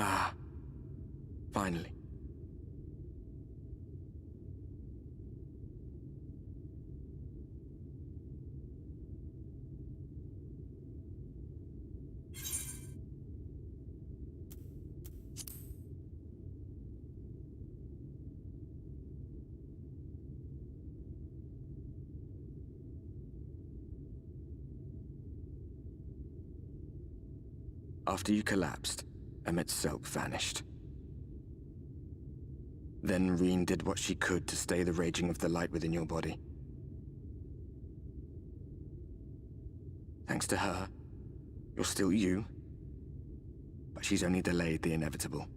Ah, finally. After you collapsed, Emmet's self vanished. Then Reen did what she could to stay the raging of the light within your body. Thanks to her, you're still you, but she's only delayed the inevitable.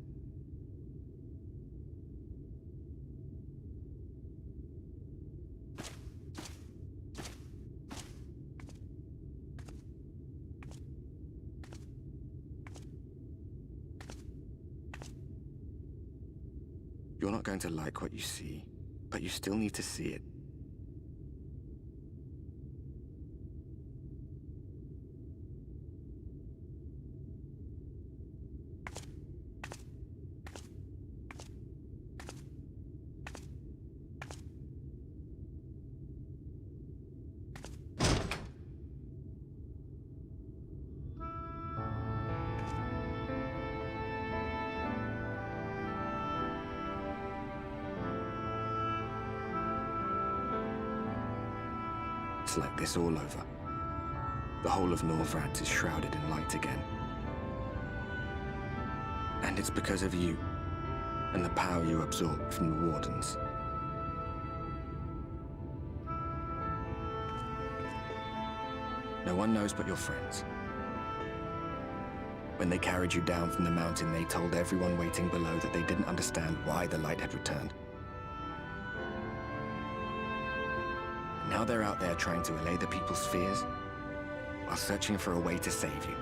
You're not going to like what you see, but you still need to see it. It's like this all over. The whole of Norvrad is shrouded in light again. And it's because of you, and the power you absorbed from the Wardens. No one knows but your friends. When they carried you down from the mountain, they told everyone waiting below that they didn't understand why the light had returned. Now they're out there trying to allay the people's fears, while searching for a way to save you.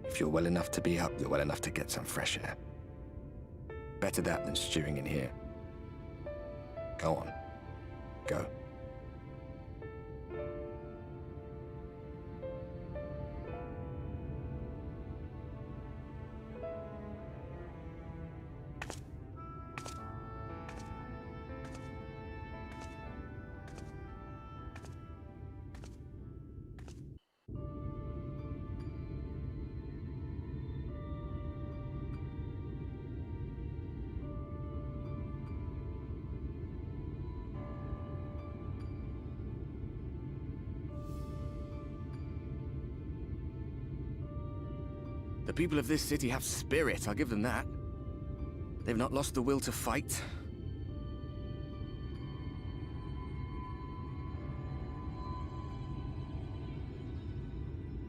If you're well enough to be up, you're well enough to get some fresh air. Better that than stewing in here. Go on. Go. The people of this city have spirit, I'll give them that. They've not lost the will to fight.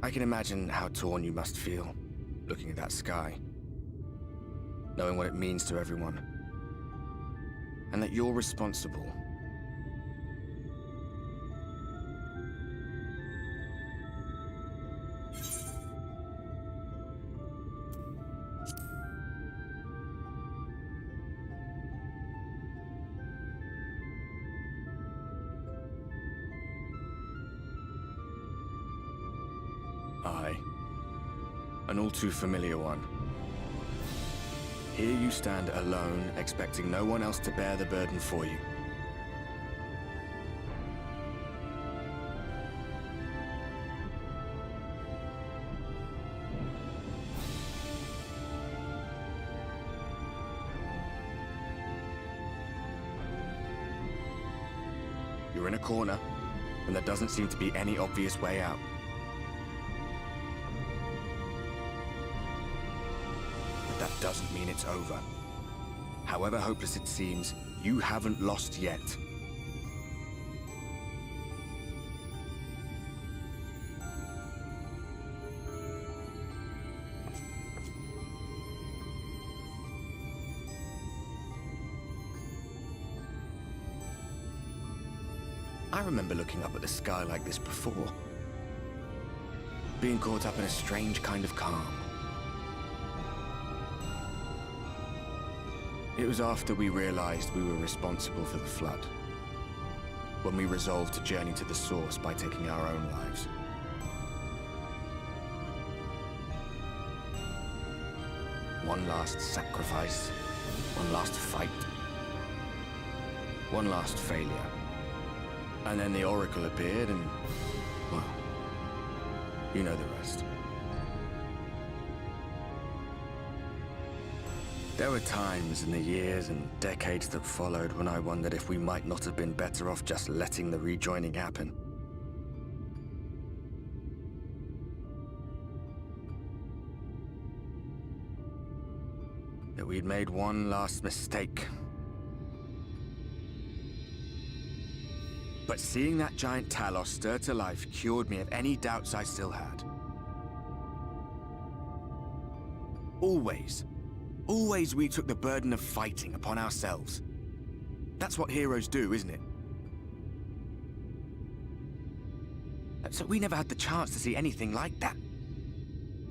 I can imagine how torn you must feel, looking at that sky, knowing what it means to everyone, and that you're responsible. Aye, an all too familiar one. Here you stand alone, expecting no one else to bear the burden for you. You're in a corner, and there doesn't seem to be any obvious way out. That doesn't mean it's over. However hopeless it seems, you haven't lost yet. I remember looking up at the sky like this before. Being caught up in a strange kind of calm. It was after we realized we were responsible for the flood, when we resolved to journey to the source by taking our own lives. One last sacrifice, one last fight, one last failure. And then the Oracle appeared and, well, you know the rest. There were times in the years and decades that followed when I wondered if we might not have been better off just letting the rejoining happen. That we'd made one last mistake. But seeing that giant Talos stir to life cured me of any doubts I still had. Always we took the burden of fighting upon ourselves. That's what heroes do, isn't it? So we never had the chance to see anything like that.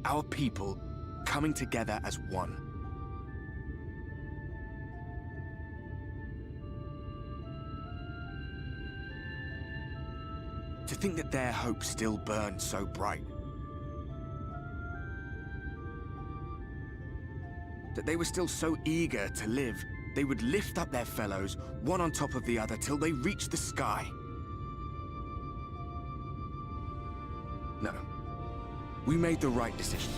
Our people coming together as one. To think that their hope still burned so bright. That they were still so eager to live, they would lift up their fellows, one on top of the other, till they reached the sky. No. We made the right decision.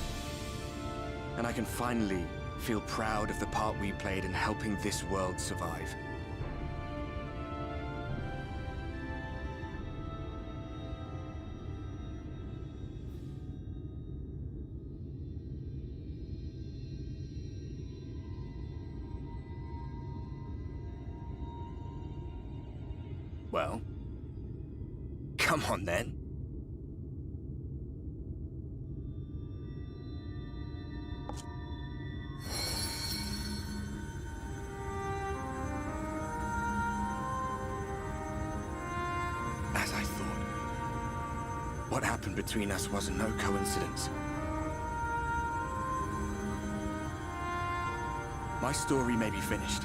And I can finally feel proud of the part we played in helping this world survive. Well, come on then. As I thought, what happened between us was no coincidence. My story may be finished,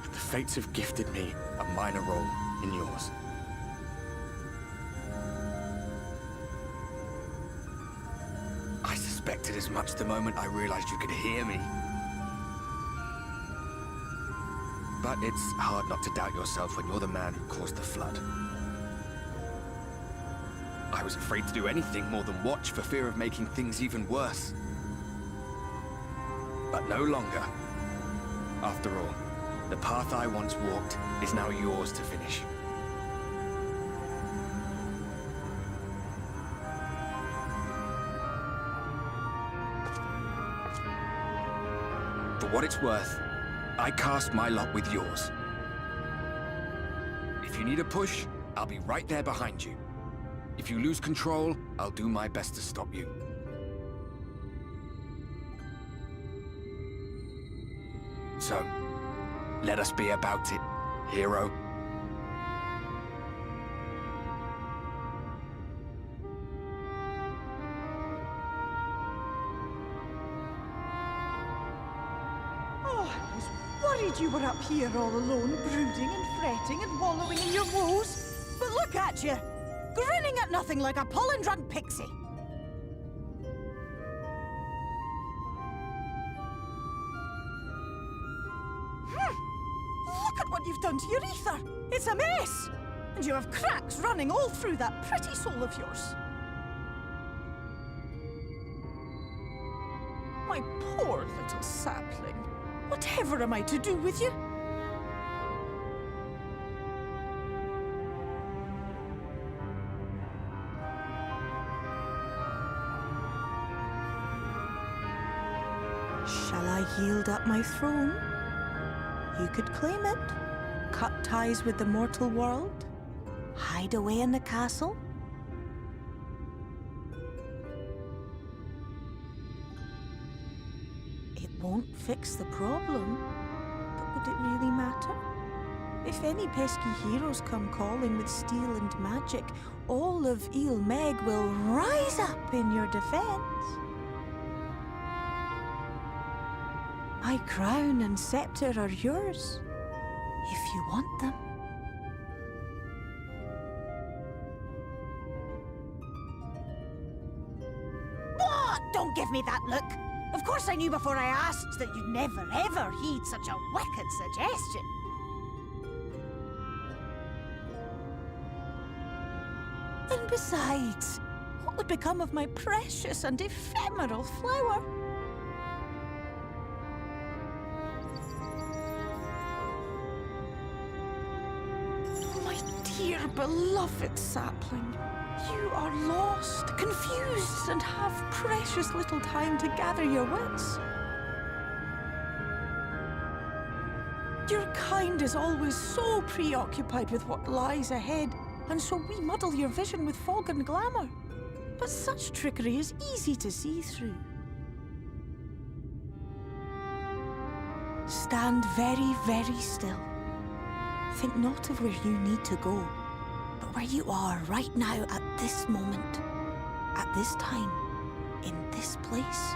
but the fates have gifted me a minor role in yours. I suspected as much the moment I realized you could hear me. But it's hard not to doubt yourself when you're the man who caused the flood. I was afraid to do anything more than watch for fear of making things even worse. But no longer. After all, the path I once walked is now yours to finish. For what it's worth, I cast my lot with yours. If you need a push, I'll be right there behind you. If you lose control, I'll do my best to stop you. So, let us be about it, hero. Oh, I was worried you were up here all alone, brooding and fretting and wallowing in your woes. But look at you, grinning at nothing like a pollen-drunk pixie. Look at what you've done to your ether. It's a mess. And you have cracks running all through that pretty soul of yours. My poor little sapling. Whatever am I to do with you? Shall I yield up my throne? You could claim it, cut ties with the mortal world, hide away in the castle. It won't fix the problem, but would it really matter? If any pesky heroes come calling with steel and magic, all of Il Meg will rise up in your defense. My crown and scepter are yours, if you want them. What? Don't give me that look! Of course I knew before I asked that you'd never ever heed such a wicked suggestion. And besides, what would become of my precious and ephemeral flower? My dear beloved sapling, you are lost, confused, and have precious little time to gather your wits. Your kind is always so preoccupied with what lies ahead, and so we muddle your vision with fog and glamour. But such trickery is easy to see through. Stand very, very still. Think not of where you need to go, but where you are right now at this moment, at this time, in this place.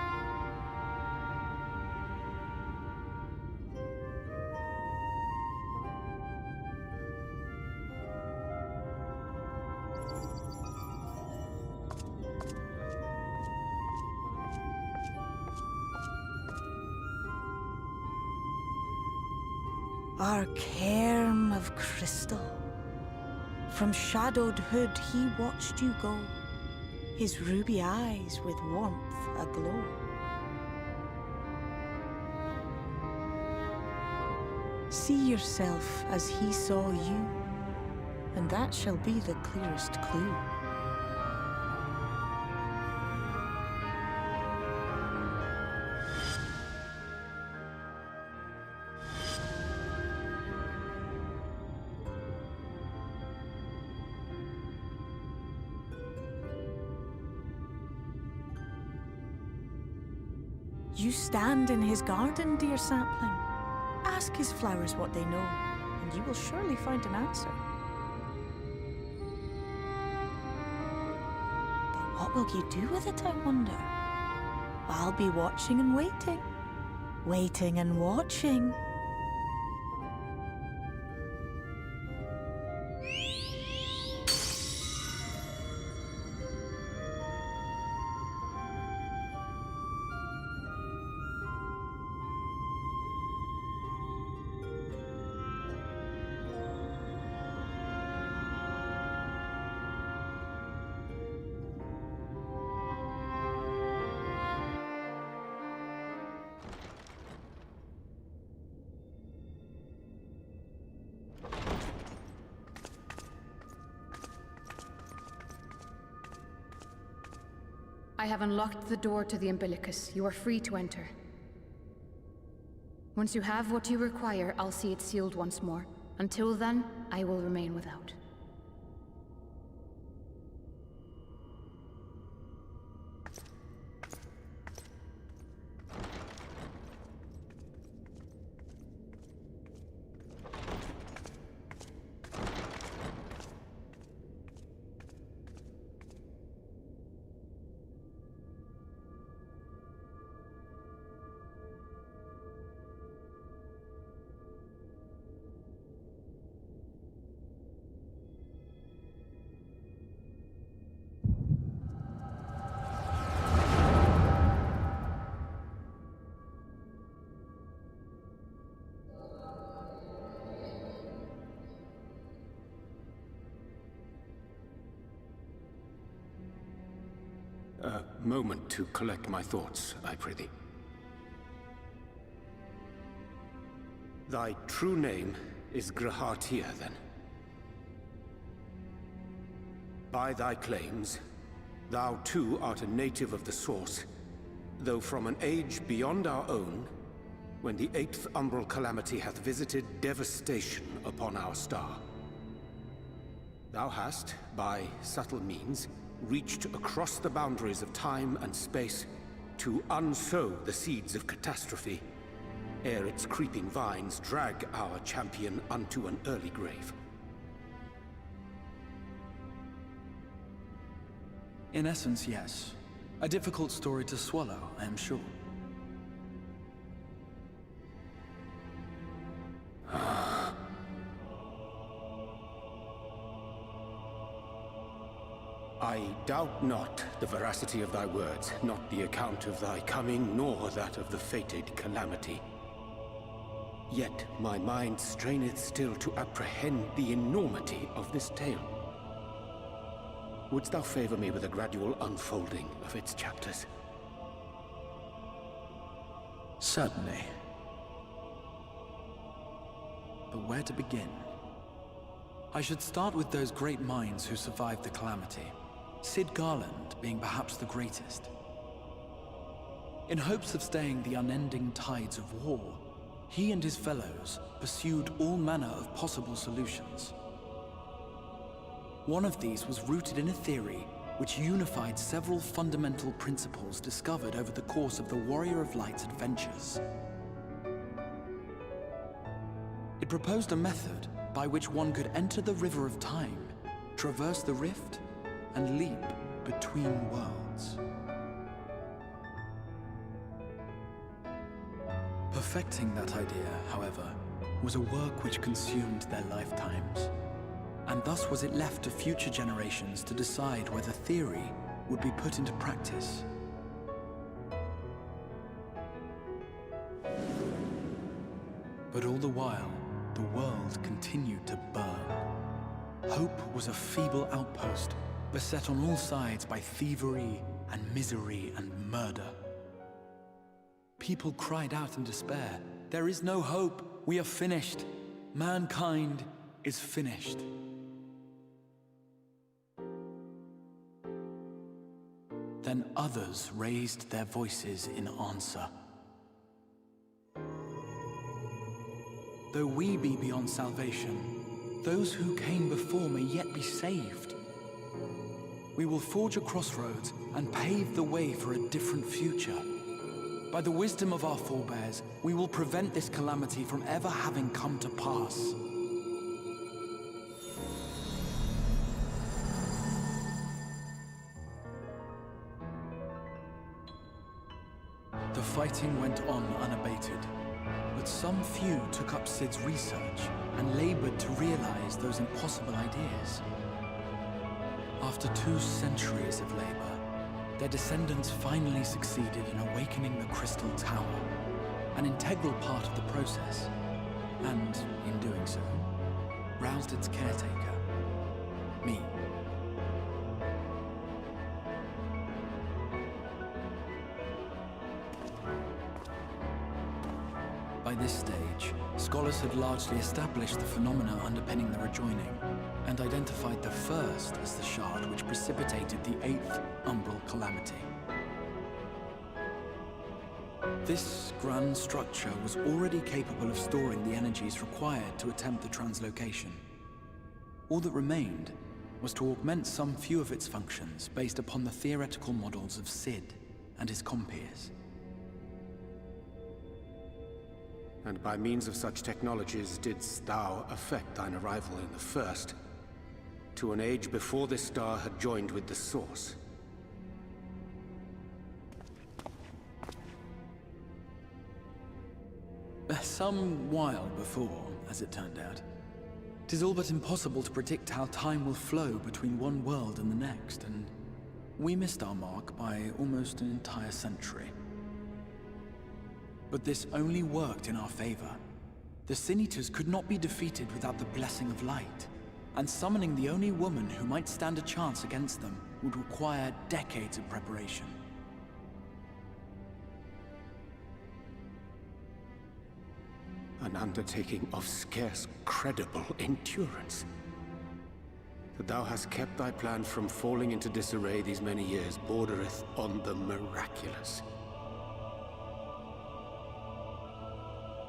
Our cairn of crystal. From shadowed hood he watched you go, his ruby eyes with warmth aglow. See yourself as he saw you, and that shall be the clearest clue. You stand in his garden, dear sapling. Ask his flowers what they know, and you will surely find an answer. But what will you do with it, I wonder? I'll be watching and waiting. Waiting and watching. I have unlocked the door to the umbilicus. You are free to enter. Once you have what you require, I'll see it sealed once more. Until then, I will remain without. A moment to collect my thoughts, I prithee. Thy true name is Grahatia, then? By thy claims, thou too art a native of the Source, though from an age beyond our own, when the 8th umbral calamity hath visited devastation upon our star. Thou hast, by subtle means, reached across the boundaries of time and space to unsow the seeds of catastrophe ere its creeping vines drag our champion unto an early grave. In essence, yes. A difficult story to swallow, I am sure. I doubt not the veracity of thy words, not the account of thy coming, nor that of the fated calamity. Yet my mind straineth still to apprehend the enormity of this tale. Wouldst thou favor me with a gradual unfolding of its chapters? Certainly. But where to begin? I should start with those great minds who survived the calamity. Sid Garland being perhaps the greatest. In hopes of staying the unending tides of war, he and his fellows pursued all manner of possible solutions. One of these was rooted in a theory which unified several fundamental principles discovered over the course of the Warrior of Light's adventures. It proposed a method by which one could enter the River of Time, traverse the rift, and leap between worlds. Perfecting that idea, however, was a work which consumed their lifetimes, and thus was it left to future generations to decide whether theory would be put into practice. But all the while, the world continued to burn. Hope was a feeble outpost, beset on all sides by thievery and misery and murder. People cried out in despair, "There is no hope, we are finished. Mankind is finished." Then others raised their voices in answer. Though we be beyond salvation, those who came before may yet be saved. We will forge a crossroads and pave the way for a different future. By the wisdom of our forebears, we will prevent this calamity from ever having come to pass. The fighting went on unabated, but some few took up Sid's research and labored to realize those impossible ideas. After 2 centuries of labor, their descendants finally succeeded in awakening the Crystal Tower, an integral part of the process, and, in doing so, roused its caretaker, me. By this stage, scholars had largely established the phenomena underpinning the rejoining, and identified the first as the shard which precipitated the 8th Umbral Calamity. This grand structure was already capable of storing the energies required to attempt the translocation. All that remained was to augment some few of its functions based upon the theoretical models of Sid and his compeers. And by means of such technologies didst thou effect thine arrival in the first, to an age before this star had joined with the Source. Some while before, as it turned out. 'Tis all but impossible to predict how time will flow between one world and the next, and we missed our mark by almost an entire century. But this only worked in our favor. The Sin Eaters could not be defeated without the blessing of light, and summoning the only woman who might stand a chance against them would require decades of preparation. An undertaking of scarce credible endurance. That thou hast kept thy plan from falling into disarray these many years bordereth on the miraculous.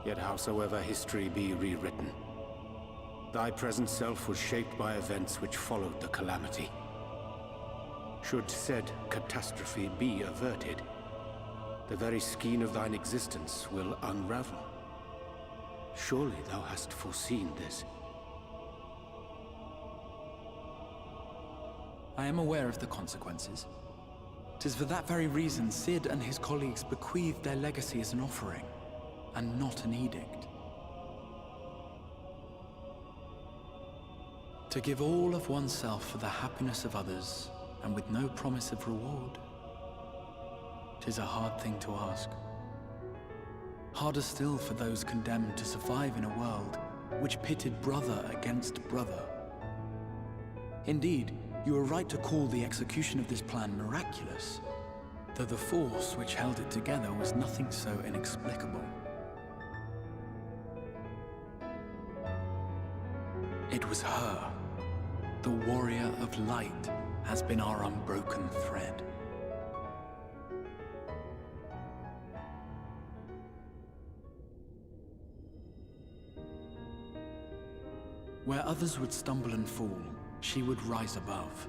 Yet howsoever history be rewritten, thy present self was shaped by events which followed the calamity. Should said catastrophe be averted, the very skein of thine existence will unravel. Surely thou hast foreseen this. I am aware of the consequences. 'Tis for that very reason Cid and his colleagues bequeathed their legacy as an offering, and not an edict. To give all of oneself for the happiness of others, and with no promise of reward. 'Tis a hard thing to ask. Harder still for those condemned to survive in a world which pitted brother against brother. Indeed, you are right to call the execution of this plan miraculous, though the force which held it together was nothing so inexplicable. It was her. The warrior of light has been our unbroken thread. Where others would stumble and fall, she would rise above.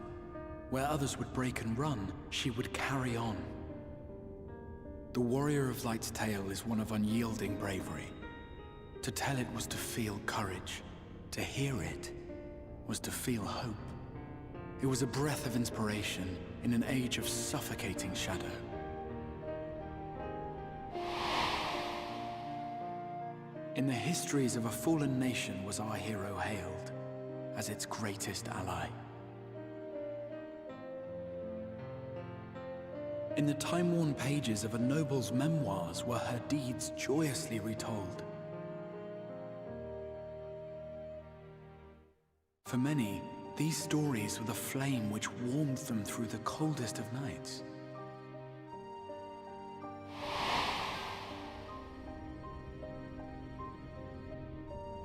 Where others would break and run, she would carry on. The Warrior of Light's tale is one of unyielding bravery. To tell it was to feel courage. To hear it was to feel hope. It was a breath of inspiration in an age of suffocating shadow. In the histories of a fallen nation was our hero hailed as its greatest ally. In the time-worn pages of a noble's memoirs were her deeds joyously retold. For many, these stories were the flame which warmed them through the coldest of nights.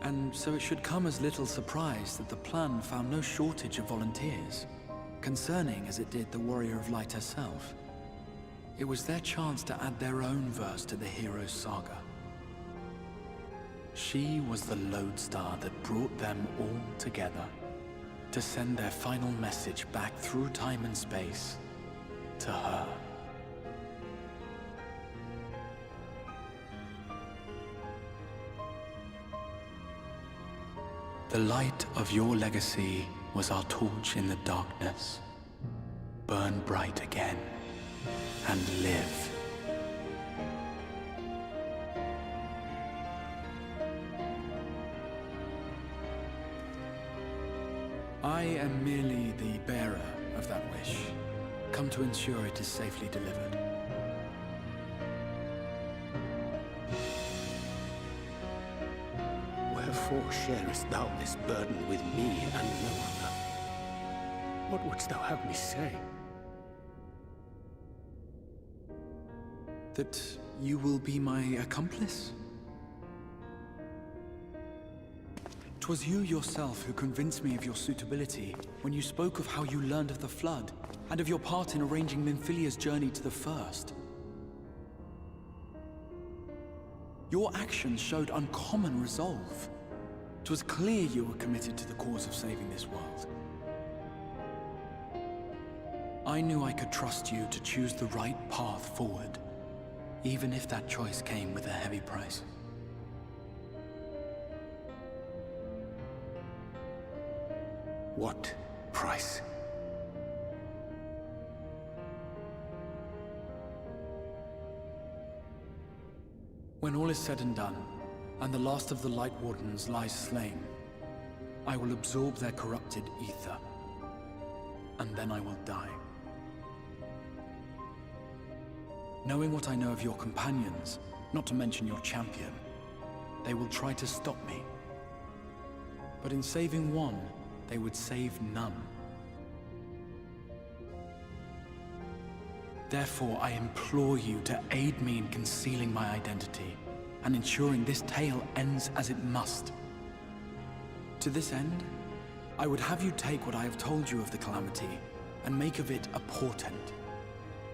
And so it should come as little surprise that the plan found no shortage of volunteers, concerning as it did the Warrior of Light herself. It was their chance to add their own verse to the hero's saga. She was the lodestar that brought them all together, to send their final message back through time and space to her. The light of your legacy was our torch in the darkness. Burn bright again and live. I am merely the bearer of that wish, come to ensure it is safely delivered. Wherefore sharest thou this burden with me and no other? What wouldst thou have me say? That you will be my accomplice? 'Twas you yourself who convinced me of your suitability when you spoke of how you learned of the Flood, and of your part in arranging Minfilia's journey to the First. Your actions showed uncommon resolve. 'Twas clear you were committed to the cause of saving this world. I knew I could trust you to choose the right path forward, even if that choice came with a heavy price. What price? When all is said and done, and the last of the Light Wardens lies slain, I will absorb their corrupted ether, and then I will die. Knowing what I know of your companions, not to mention your champion, they will try to stop me. But in saving one, they would save none. Therefore, I implore you to aid me in concealing my identity, and ensuring this tale ends as it must. To this end, I would have you take what I have told you of the Calamity, and make of it a portent.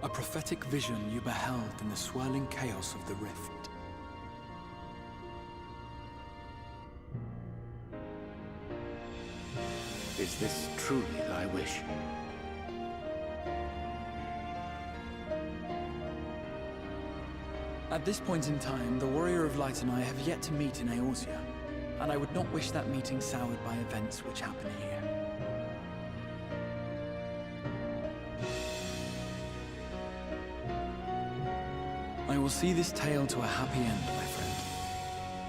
A prophetic vision you beheld in the swirling chaos of the Rift. Is this truly thy wish? At this point in time, the Warrior of Light and I have yet to meet in Eorzea, and I would not wish that meeting soured by events which happen here. I will see this tale to a happy end, my friend.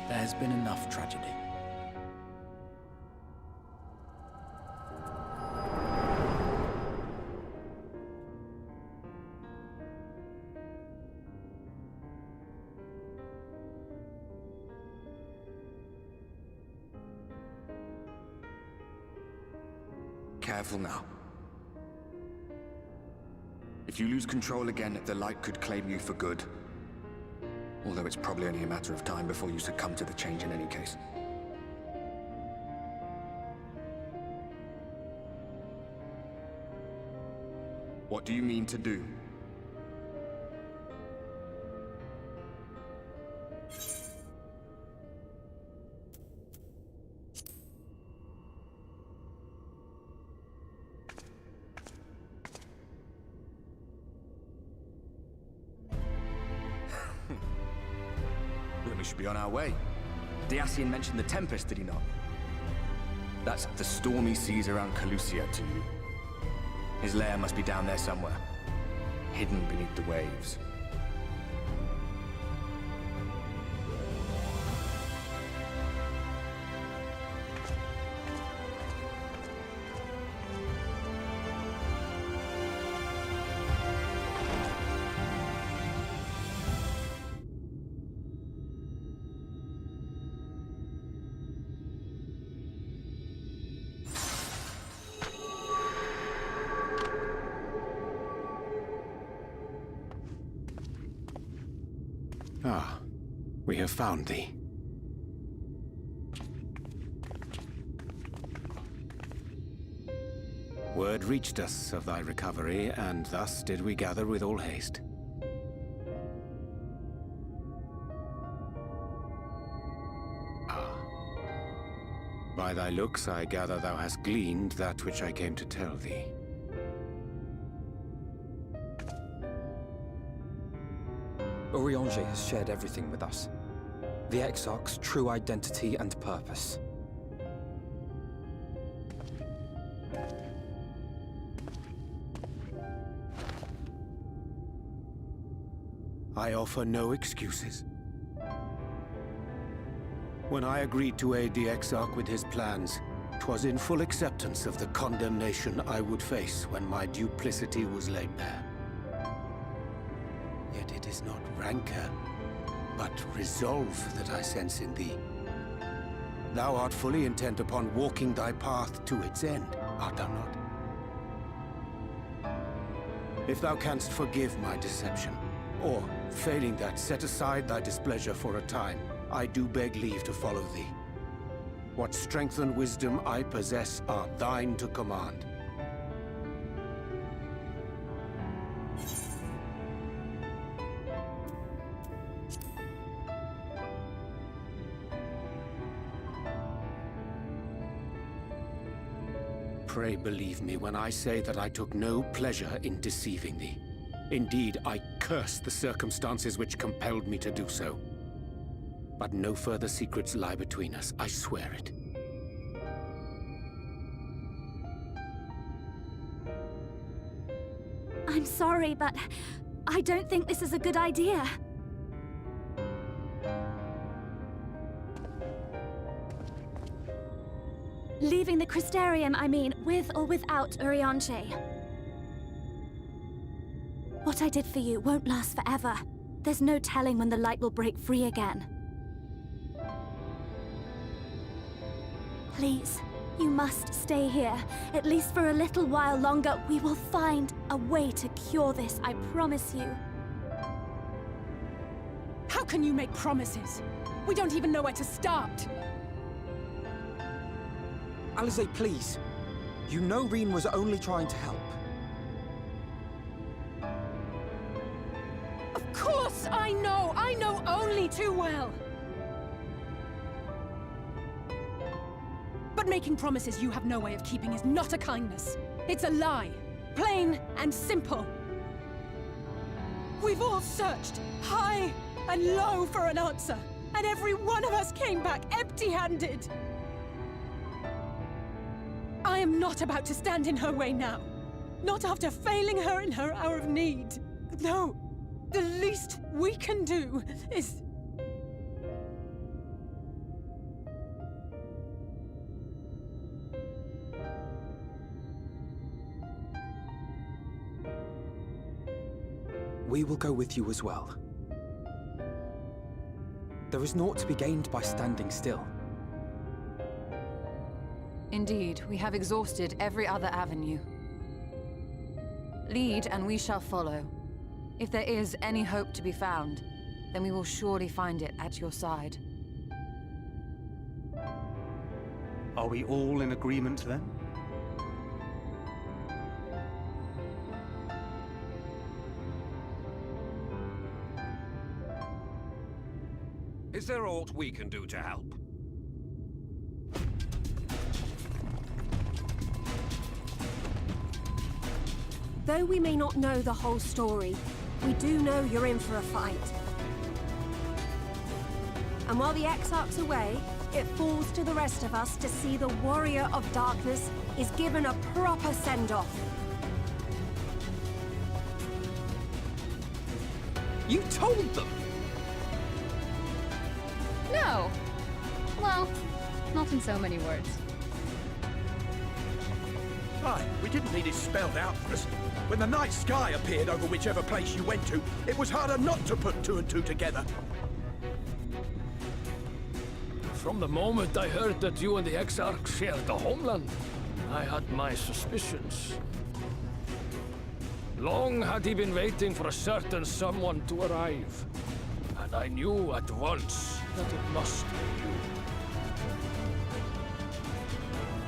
There has been enough tragedy. Careful now. If you lose control again, the light could claim you for good. Although it's probably only a matter of time before you succumb to the change in any case. What do you mean to do? Then we should be on our way. Diassian mentioned the Tempest, did he not? That's the stormy seas around Calusia to you. His lair must be down there somewhere, hidden beneath the waves. Ah, we have found thee. Word reached us of thy recovery, and thus did we gather with all haste. Ah. By thy looks, I gather thou hast gleaned that which I came to tell thee. Urianger has shared everything with us. The Exarch's true identity and purpose. I offer no excuses. When I agreed to aid the Exarch with his plans, 'twas in full acceptance of the condemnation I would face when my duplicity was laid bare. Yet it is not rancor, but resolve that I sense in thee. Thou art fully intent upon walking thy path to its end, art thou not? If thou canst forgive my deception, or, failing that, set aside thy displeasure for a time, I do beg leave to follow thee. What strength and wisdom I possess are thine to command. Pray believe me when I say that I took no pleasure in deceiving thee. Indeed, I curse the circumstances which compelled me to do so. But no further secrets lie between us, I swear it. I'm sorry, but I don't think this is a good idea. Leaving the Crystarium, I mean, with or without Urianger. What I did for you won't last forever. There's no telling when the light will break free again. Please, you must stay here. At least for a little while longer. We will find a way to cure this, I promise you. How can you make promises? We don't even know where to start. Alisaie, please. You know Reen was only trying to help. Of course I know! I know only too well! But making promises you have no way of keeping is not a kindness. It's a lie. Plain and simple. We've all searched high and low for an answer, and every one of us came back empty-handed. I am not about to stand in her way now. Not after failing her in her hour of need. No, the least we can do is... We will go with you as well. There is naught to be gained by standing still. Indeed, we have exhausted every other avenue. Lead, and we shall follow. If there is any hope to be found, then we will surely find it at your side. Are we all in agreement then? Is there aught we can do to help? Though we may not know the whole story, we do know you're in for a fight. And while the Exarch's away, it falls to the rest of us to see the Warrior of Darkness is given a proper send-off. You told them! No! Well, not in so many words. Aye, we didn't need it spelled out for us. When the night sky appeared over whichever place you went to, it was harder not to put two and two together. From the moment I heard that you and the Exarch shared the homeland, I had my suspicions. Long had he been waiting for a certain someone to arrive, and I knew at once that it must be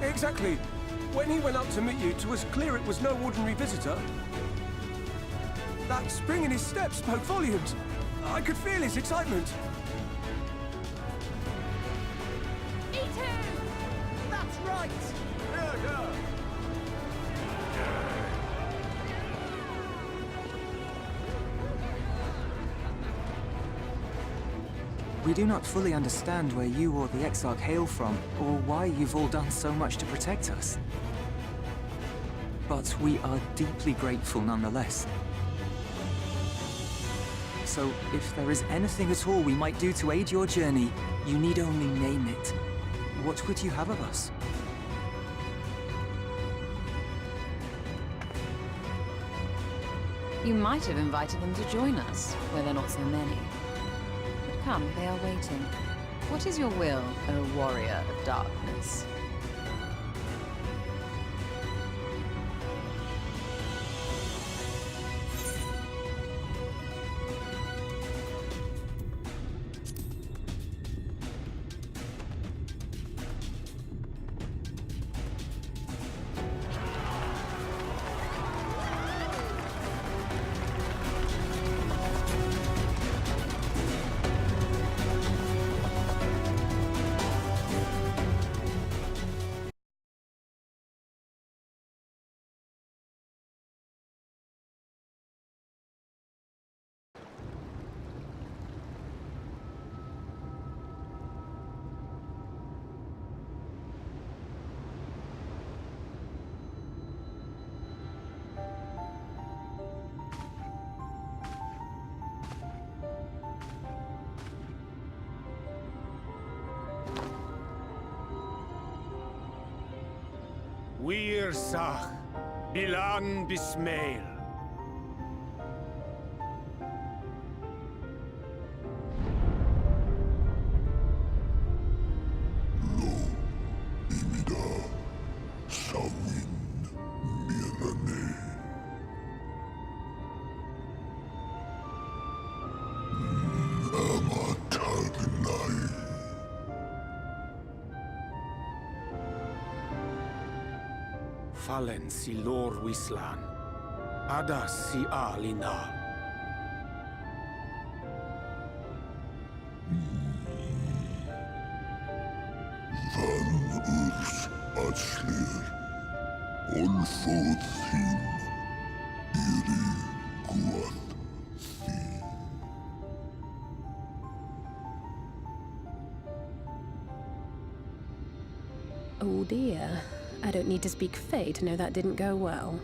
you. Exactly. When he went up to meet you, it was clear it was no ordinary visitor. That spring in his step spoke volumes. I could feel his excitement. That's right! Yeah. We do not fully understand where you or the Exarch hail from, or why you've all done so much to protect us. But we are deeply grateful nonetheless. So, if there is anything at all we might do to aid your journey, you need only name it. What would you have of us? You might have invited them to join us, where there are not so many. But come, they are waiting. What is your will, O Warrior of Darkness? Wir Sach, Bilan Bismail. Fallen si lor wislan, ada si alinal. Van urs atslir, olfod thim, iri guad thim. Oh dear. I don't need to speak Fae to know that didn't go well.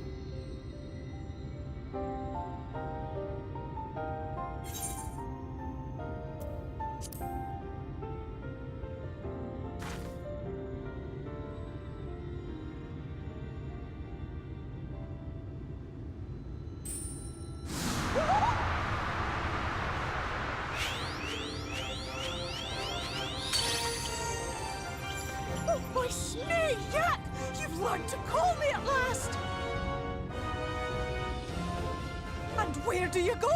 Oh, my snake, Yak! You've learned to call me at last! And where do you go?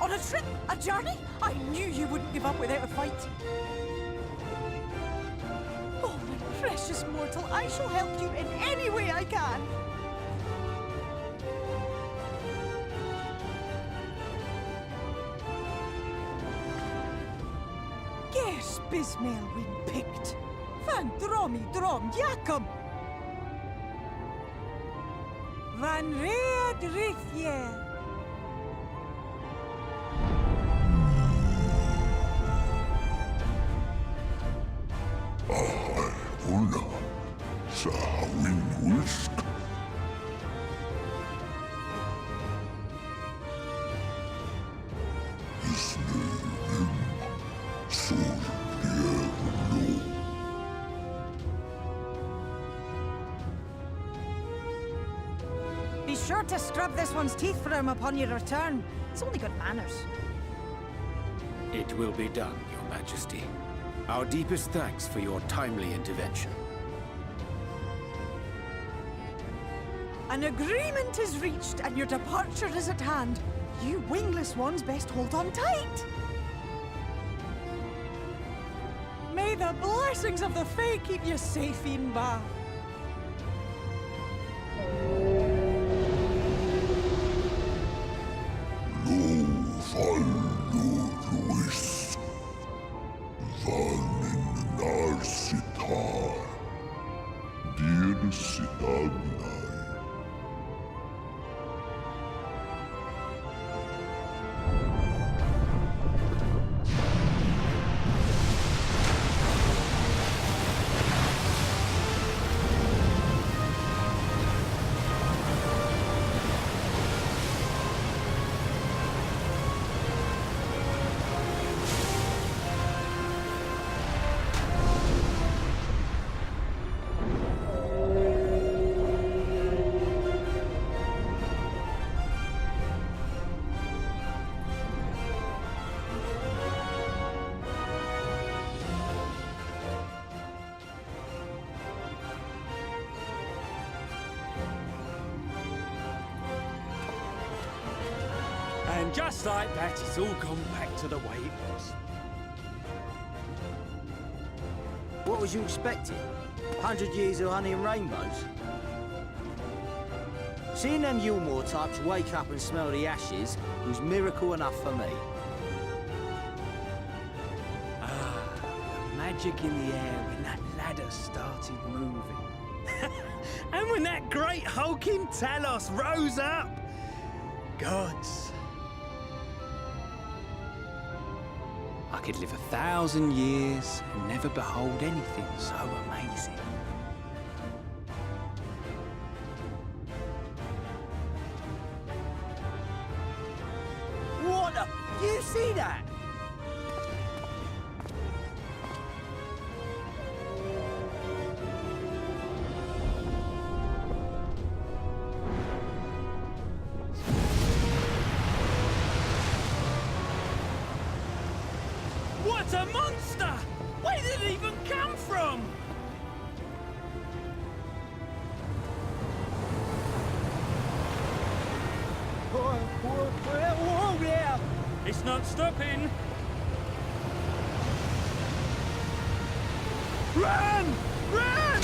On a trip? A journey? I knew you wouldn't give up without a fight. Oh, my precious mortal, I shall help you in any way I can. Ges Bismael win picked. Van dromi drom Jacob. Van rea drithje. Una, sa hawin wisk. Isnerim, sur no. Be sure to scrub this one's teeth for him upon your return. He's only got manners. It will be done, Your Majesty. Our deepest thanks for your timely intervention. An agreement is reached and your departure is at hand. You wingless ones best hold on tight. May the blessings of the Fae keep you safe, Inba. Lo fallo ruis. Vanin narsitar. Dir sitagnai. And just like that, it's all gone back to the way it was. What was you expecting? 100 years of honey and rainbows? Seeing them Yulmore types wake up and smell the ashes was miracle enough for me. Ah, the magic in the air when that ladder started moving. And when that great hulking Talos rose up. Gods. I could live 1,000 years and never behold anything so amazing. What the? You see that? What a monster! Where did it even come from? Whoa there! It's not stopping. Run! Run!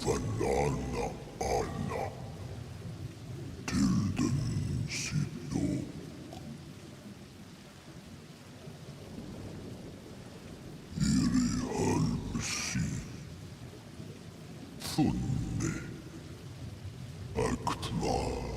Valana Anna. Tilden Sidok. Iri Halmsi. Thunne. Aktvar.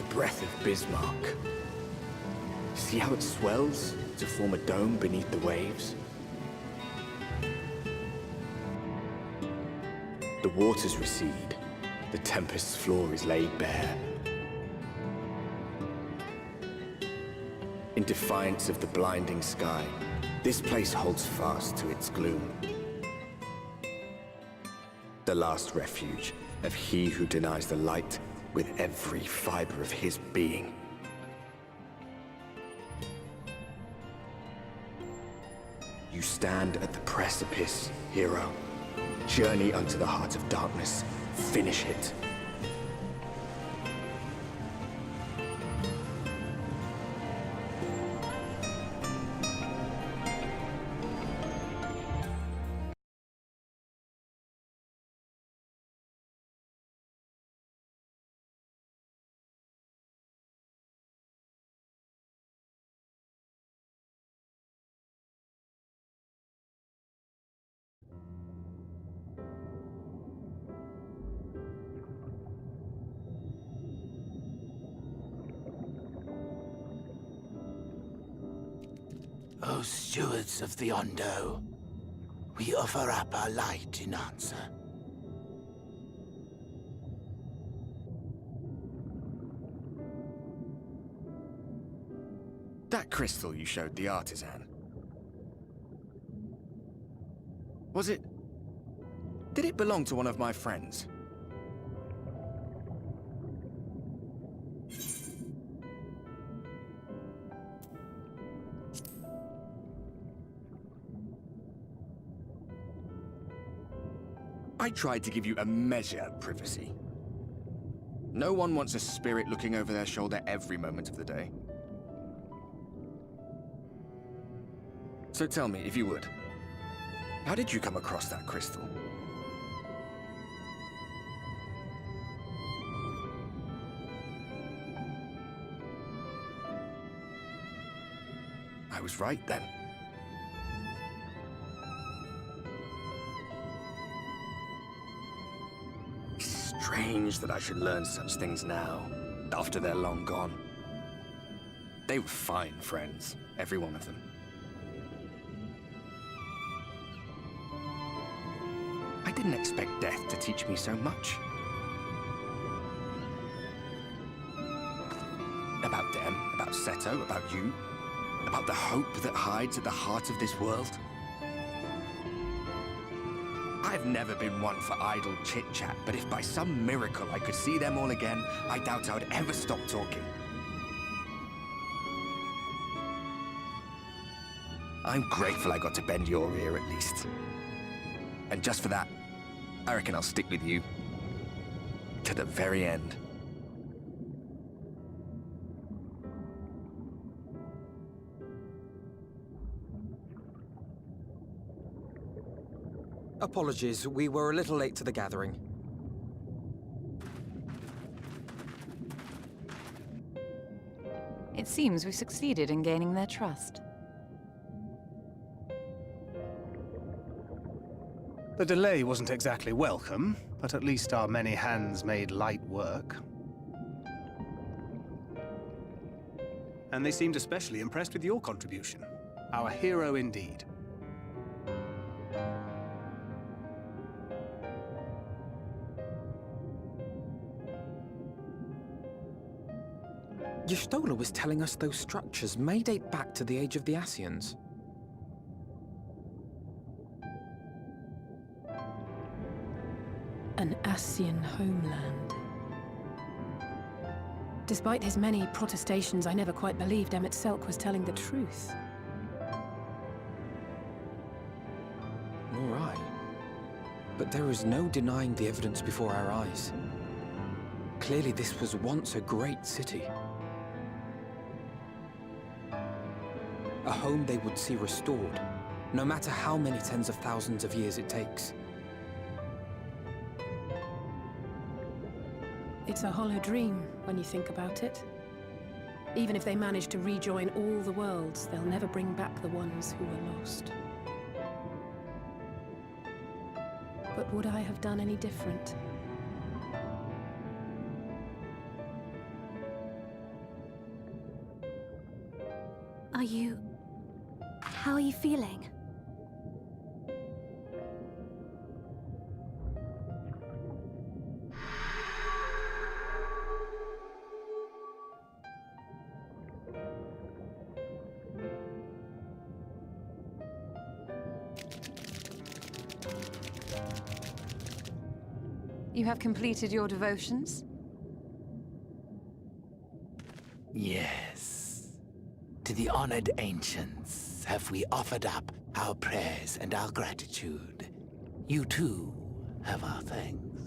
breath of Bismarck. See how it swells to form a dome beneath the waves? The waters recede. The Tempest's floor is laid bare. In defiance of the blinding sky, this place holds fast to its gloom. The last refuge of he who denies the light with every fiber of his being. You stand at the precipice, hero. Journey unto the heart of darkness. Finish it. O stewards of the Ondo, we offer up our light in answer. That crystal you showed the artisan. Was it... Did it belong to one of my friends? I tried to give you a measure of privacy. No one wants a spirit looking over their shoulder every moment of the day. So tell me, if you would, how did you come across that crystal? I was right then. Strange that I should learn such things now, after they're long gone. They were fine friends, every one of them. I didn't expect death to teach me so much. About them, about Seto, about you, about the hope that hides at the heart of this world. I've never been one for idle chit-chat, but if by some miracle I could see them all again, I doubt I would ever stop talking. I'm grateful I got to bend your ear at least. And just for that, I reckon I'll stick with you to the very end. Apologies, we were a little late to the gathering. It seems we succeeded in gaining their trust. The delay wasn't exactly welcome, but at least our many hands made light work. And they seemed especially impressed with your contribution. Our hero indeed. Y'shtola was telling us those structures may date back to the age of the Ascians. An Ascian homeland. Despite his many protestations, I never quite believed Emmett Selk was telling the truth. All right. But there is no denying the evidence before our eyes. Clearly this was once a great city. A home they would see restored, no matter how many tens of thousands of years it takes. It's a hollow dream when you think about it. Even if they manage to rejoin all the worlds, they'll never bring back the ones who were lost. But would I have done any different? Are you... how are you feeling? You have completed your devotions? Yes. To the honored ancients have we offered up our prayers and our gratitude. You too have our thanks.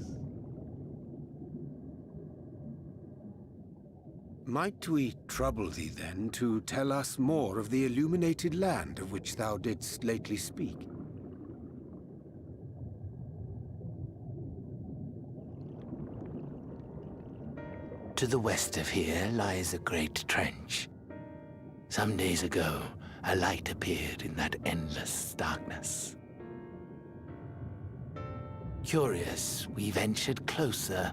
Might we trouble thee then to tell us more of the illuminated land of which thou didst lately speak? To the west of here lies a great trench. Some days ago, a light appeared in that endless darkness. Curious, we ventured closer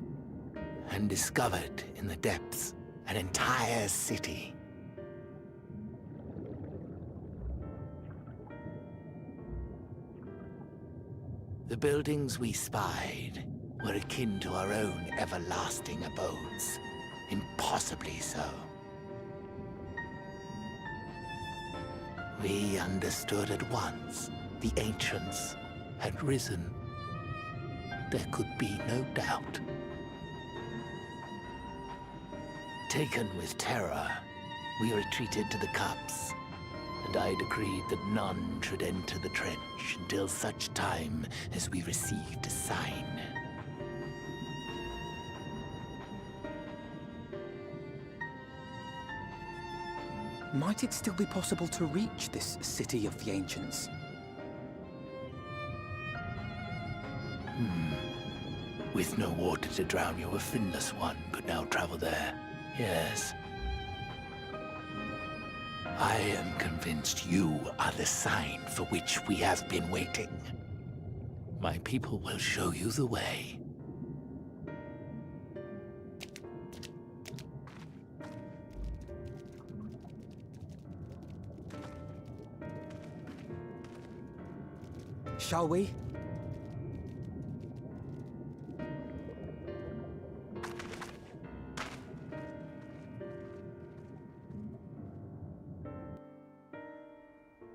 and discovered in the depths an entire city. The buildings we spied were akin to our own everlasting abodes. Impossibly so. We understood at once the ancients had risen. There could be no doubt. Taken with terror, we retreated to the cups, and I decreed that none should enter the trench until such time as we received a sign. Might it still be possible to reach this city of the ancients? With no water to drown you, a finless one could now travel there. Yes. I am convinced you are the sign for which we have been waiting. My people will show you the way. Shall we?